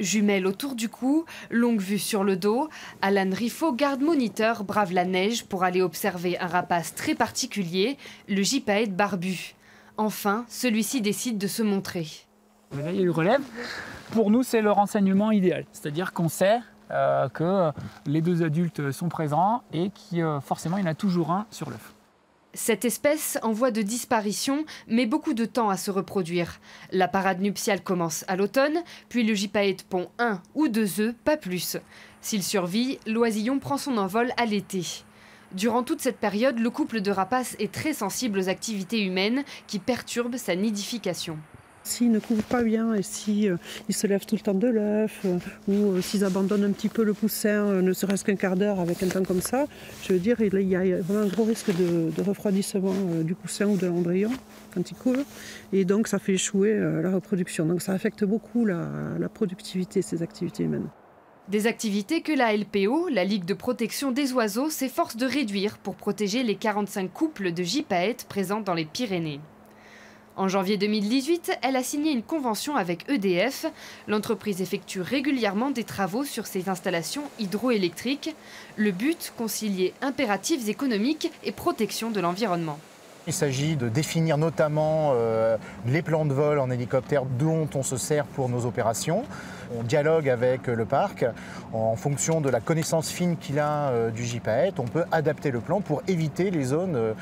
Jumelles autour du cou, longue vue sur le dos, Alan Riffaut, garde-moniteur, brave la neige pour aller observer un rapace très particulier, le gypaète barbu. Enfin, celui-ci décide de se montrer. Là, il y a eu relève. Pour nous, c'est le renseignement idéal. C'est-à-dire qu'on sait que les deux adultes sont présents et que forcément, il y en a toujours un sur l'œuf. Cette espèce, en voie de disparition, met beaucoup de temps à se reproduire. La parade nuptiale commence à l'automne, puis le gypaète pond 1 ou 2 œufs, pas plus. S'il survit, l'oisillon prend son envol à l'été. Durant toute cette période, le couple de rapaces est très sensible aux activités humaines qui perturbent sa nidification. S'ils ne couvrent pas bien et s'ils se lèvent tout le temps de l'œuf ou s'ils abandonnent un petit peu le poussin, ne serait-ce qu'un quart d'heure avec un temps comme ça, je veux dire, il y a vraiment un gros risque de refroidissement du poussin ou de l'embryon quand il couvre. Et donc ça fait échouer la reproduction. Donc ça affecte beaucoup la productivité, ces activités humaines. Des activités que la LPO, la Ligue de protection des oiseaux, s'efforce de réduire pour protéger les 45 couples de gypaètes présents dans les Pyrénées. En janvier 2018, elle a signé une convention avec EDF. L'entreprise effectue régulièrement des travaux sur ses installations hydroélectriques. Le but, concilier impératifs économiques et protection de l'environnement. Il s'agit de définir notamment les plans de vol en hélicoptère dont on se sert pour nos opérations. On dialogue avec le parc. En fonction de la connaissance fine qu'il a du gypaète, on peut adapter le plan pour éviter les zones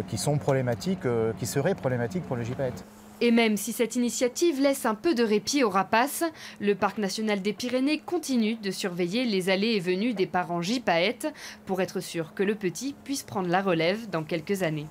qui sont problématiques, qui seraient problématiques pour le gypaète. Et même si cette initiative laisse un peu de répit aux rapaces, le Parc national des Pyrénées continue de surveiller les allées et venues des parents gypaètes pour être sûr que le petit puisse prendre la relève dans quelques années.